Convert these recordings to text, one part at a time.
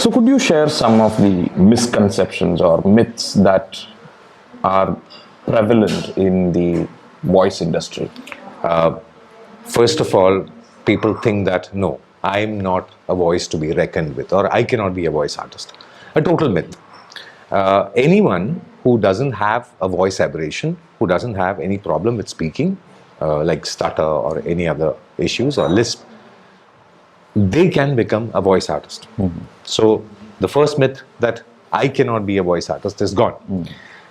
So could you share some of the misconceptions or myths that are prevalent in the voice industry? First of all, people think that no, I'm not a voice to be reckoned with, or I cannot be a voice artist. A total myth. Anyone who doesn't have a voice aberration, who doesn't have any problem with speaking, like stutter or any other issues or lisp, they can become a voice artist. So the first myth that I cannot be a voice artist is gone.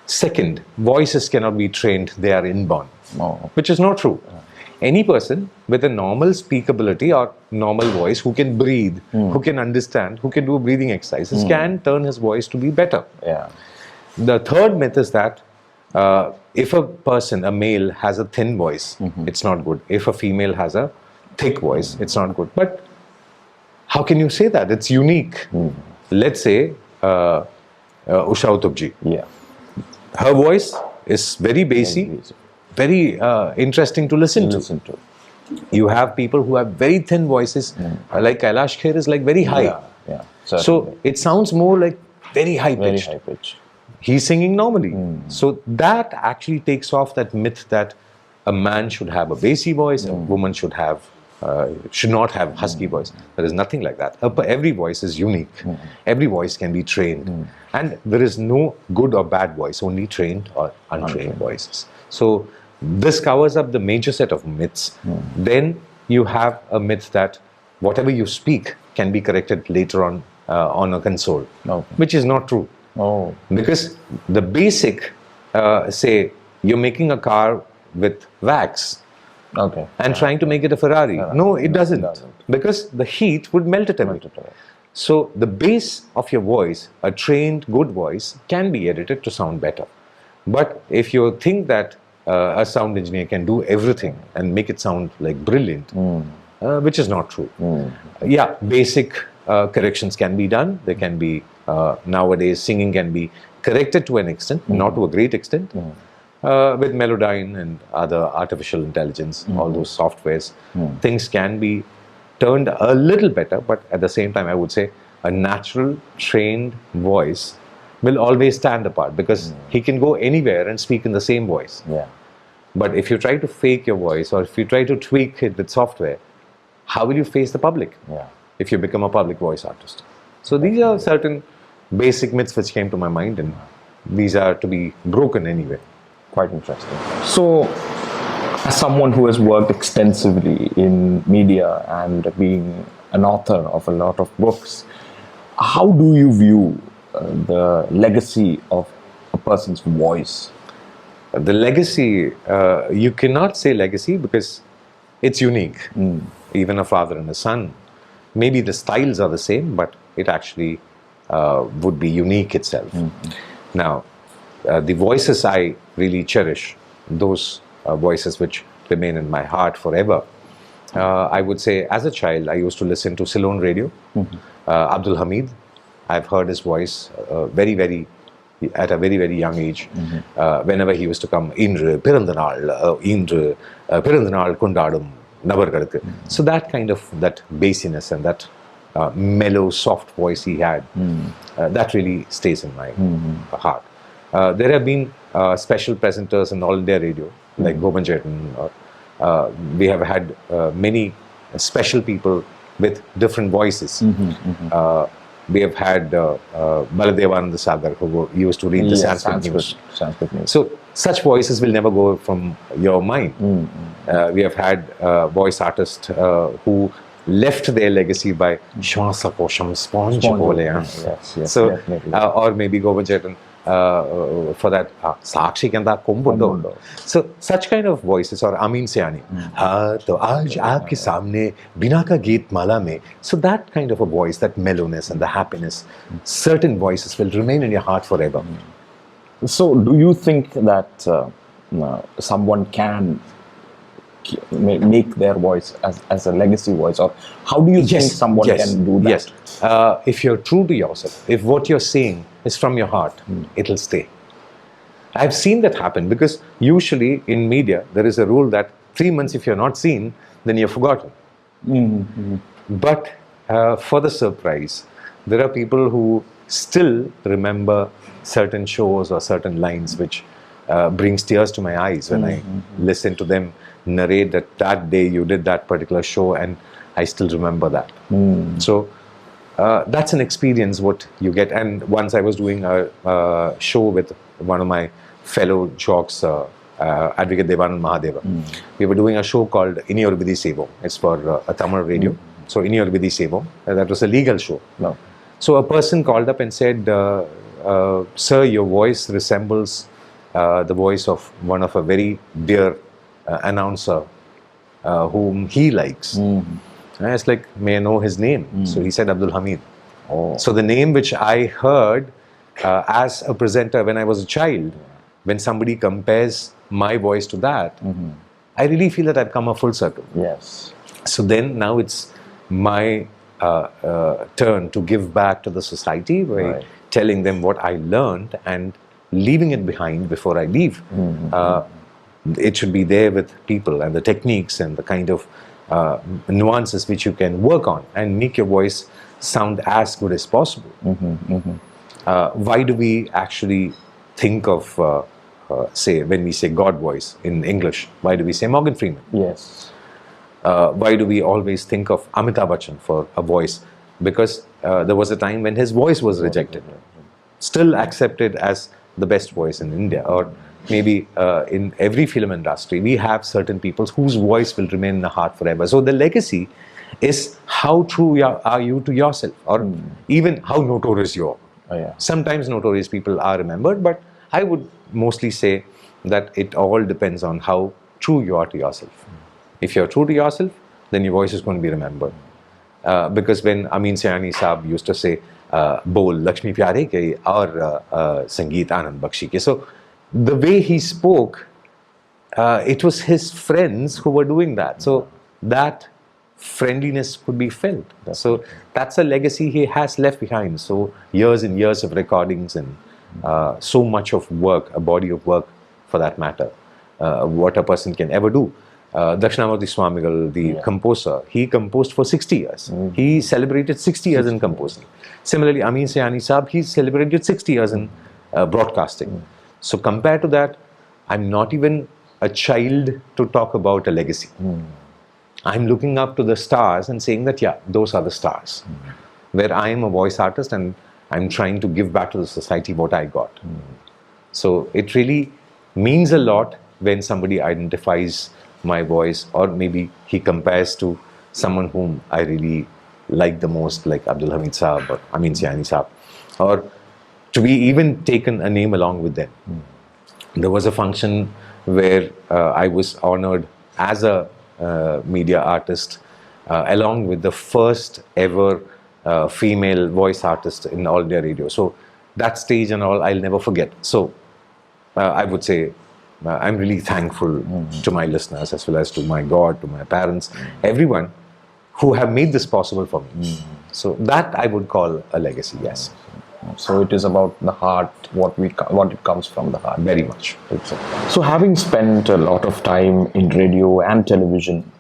Second, voices cannot be trained, they are inborn, which is not true. Any person with a normal speakability or normal voice who can breathe, who can understand, who can do breathing exercises, can turn his voice to be better. The third myth is that if a person, a male, has a thin voice, it's not good. If a female has a thick voice, it's not good. But how can you say that? It's unique. Let's say Usha Utupji. Her voice is very bassy, very interesting to listen to. You have people who have very thin voices, like Kailash Kher is like very high. So it sounds more like very high pitched. He's singing normally. So that actually takes off that myth that a man should have a bassy voice, a woman should not have husky voice. There is nothing like that. Every voice is unique. Every voice can be trained. And there is no good or bad voice, only trained or untrained voices. So this covers up the major set of myths. Then you have a myth that whatever you speak can be corrected later on a console, which is not true. Because the basic, say, you're making a car with wax, and trying to make it a Ferrari. No, it doesn't. Because the heat would melt it away. So the base of your voice, a trained good voice, can be edited to sound better. But if you think that a sound engineer can do everything and make it sound like brilliant, which is not true. Yeah, basic corrections can be done. There can be, nowadays, singing can be corrected to an extent, not to a great extent. With Melodyne and other artificial intelligence, all those softwares, things can be turned a little better, but at the same time, I would say a natural, trained voice will always stand apart because he can go anywhere and speak in the same voice. But if you try to fake your voice or if you try to tweak it with software, how will you face the public if you become a public voice artist? So these are certain basic myths which came to my mind, and these are to be broken anyway. Quite interesting. So, as someone who has worked extensively in media and being an author of a lot of books, how do you view the legacy of a person's voice? The legacy, you cannot say legacy because it's unique. Even a father and a son. Maybe the styles are the same, but it actually would be unique itself. Now, the voices I really cherish, those voices which remain in my heart forever. I would say, as a child, I used to listen to Ceylon radio, Abdul Hamid. I've heard his voice at a very, very young age. Whenever he used to come, Indru Pirandanal Kundadum Navargalukku. So that kind of, that bassiness and that mellow, soft voice he had, that really stays in my heart. There have been special presenters in All India Radio, like Goban Jetan, or we have had many special people with different voices. We have had Baladevananda Sagar, who used to read the Sanskrit news. So such voices will never go from your mind. We have had voice artists who left their legacy by Shwasakosham sponge. So, or maybe Goban Jetan, for that Sakshi Kanda Kumbundo. So such kind of voices, or Amin Siani, to aaj aapke samne bina ka geet mala mein. So that kind of a voice, that mellowness and the happiness, certain voices will remain in your heart forever. So do you think that someone can make their voice as a legacy voice, or how do you think someone can do that? If you're true to yourself, if what you're saying is from your heart, it'll stay. I've seen that happen, because usually in media there is a rule that 3 months if you're not seen, then you're forgotten. But for the surprise, there are people who still remember certain shows or certain lines which brings tears to my eyes when I listen to them narrate that day you did that particular show, and I still remember that. So that's an experience what you get. And once I was doing a show with one of my fellow jocks, Advocate Devanand Mahadeva. We were doing a show called Iniyor Vidhi Sevom. It's for a Tamil radio. So Iniyor Vidhi Sevom, that was a legal show. No. So a person called up and said, sir, your voice resembles the voice of one of a very dear announcer whom he likes. And I was like, may I know his name? So he said Abdul Hamid. Oh. So the name which I heard as a presenter when I was a child, when somebody compares my voice to that, I really feel that I've come a full circle. Yes. So then now it's my turn to give back to the society by telling them what I learned and leaving it behind before I leave. It should be there with people and the techniques and the kind of nuances which you can work on and make your voice sound as good as possible. Why do we actually think of, say, when we say God voice in English, why do we say Morgan Freeman? Yes. Why do we always think of Amitabh Bachchan for a voice? Because there was a time when his voice was rejected, still accepted as the best voice in India, or maybe in every film industry, we have certain people whose voice will remain in the heart forever. So the legacy is how true are you to yourself, or even how notorious you are. Oh, yeah. Sometimes notorious people are remembered, but I would mostly say that it all depends on how true you are to yourself. If you're true to yourself, then your voice is going to be remembered. Because when Amin Sayani Saab used to say, Bol Lakshmi Pyare ke aur Sangeet Anand Bakshi ke. So the way he spoke, it was his friends who were doing that. So that friendliness could be felt. So that's a legacy he has left behind. So years and years of recordings and so much of work, a body of work for that matter, what a person can ever do. Dakshinamurthy Swamigal, the composer, he composed for 60 years. He celebrated 60 years in composing. Similarly, Amin Sayani Saab, he celebrated 60 years in broadcasting. So compared to that, I'm not even a child to talk about a legacy. I'm looking up to the stars and saying that, yeah, those are the stars. Where I am a voice artist and I'm trying to give back to the society what I got. So it really means a lot when somebody identifies my voice, or maybe he compares to someone whom I really like the most, like Abdul Hamid Saab or Amin Sayani Saab, or to be even taken a name along with them. There was a function where I was honored as a media artist along with the first ever female voice artist in All India Radio. So that stage and all I'll never forget. So I would say I'm really thankful to my listeners, as well as to my God, to my parents, everyone who have made this possible for me. So that I would call a legacy, yes. So it is about the heart, what it comes from the heart. Very much. So having spent a lot of time in radio and television,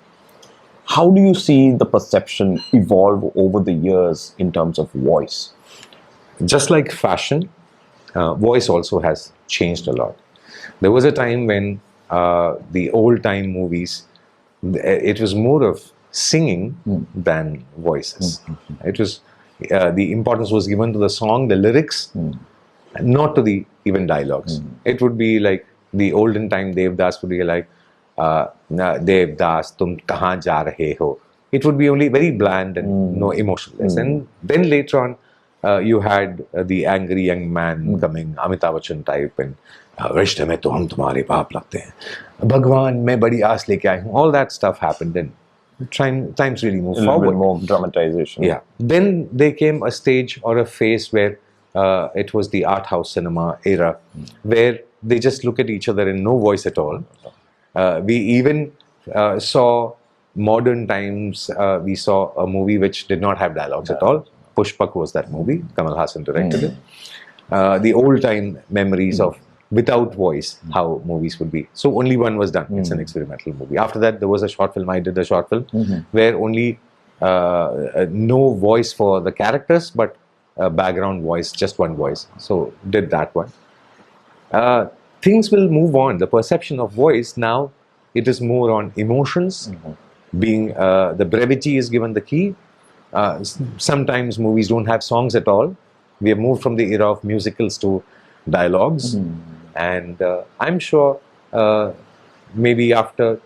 how do you see the perception evolve over the years in terms of voice? Just like fashion, voice also has changed a lot. There was a time when the old-time movies, it was more of singing than voices. It was the importance was given to the song, the lyrics, not to the even dialogues. It would be like the olden time Devdas would be like, Devdas, tum kahan ja rahe ho. It would be only very bland and no emotionless. And then later on, you had the angry young man coming, Amitabh Bachchan type, and रिश्ते में तो हम तुम्हारे बाप लगते हैं भगवान मैं बड़ी आस लेके आई हूँ. All that stuff happened then. Times really moved forward. More dramatization. Yeah. Then there came a stage or a phase where it was the art house cinema era, where they just look at each other and no voice at all. We even saw modern times, we saw a movie which did not have dialogues at all. Pushpak was that movie. Kamal Hassan directed it. The old time memories of without voice, how movies would be. So only one was done. It's an experimental movie. After that, there was a short film. I did a short film where only no voice for the characters, but background voice, just one voice. So did that one. Things will move on. The perception of voice now, it is more on emotions. Being the brevity is given the key. Sometimes movies don't have songs at all. We have moved from the era of musicals to dialogues, and I'm sure maybe after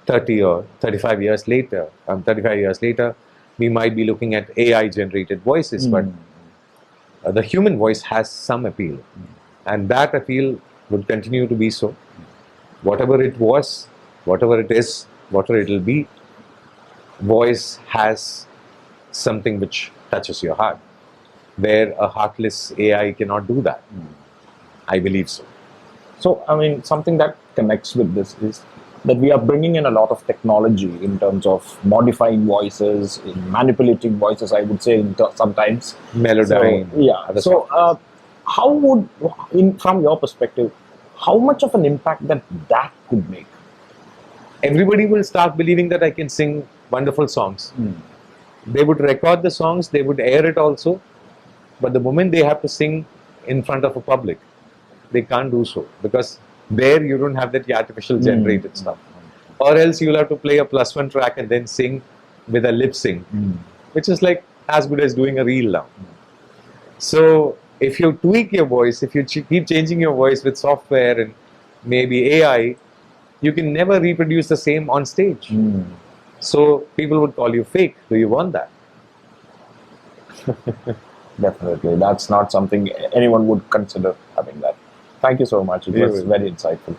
30 or 35 years later, 35 years later, we might be looking at AI generated voices, but the human voice has some appeal, and that appeal would continue to be so. Whatever it was, whatever it is, whatever it will be, voice has something which touches your heart, where a heartless AI cannot do that. I believe so. So, I mean, something that connects with this is that we are bringing in a lot of technology in terms of modifying voices, in manipulating voices, I would say, sometimes. Melodyne. So, yeah. other So, stuff. how would, from your perspective, how much of an impact that could make? Everybody will start believing that I can sing wonderful songs. They would record the songs, they would air it also, but the moment they have to sing in front of a public, they can't do so, because there you don't have that artificial generated stuff. Or else you'll have to play a +1 track and then sing with a lip sync, which is like as good as doing a reel now. So if you tweak your voice, if you keep changing your voice with software and maybe AI, you can never reproduce the same on stage. So people would call you fake. Do you want that? Definitely. That's not something anyone would consider having that. Thank you so much. It was very insightful.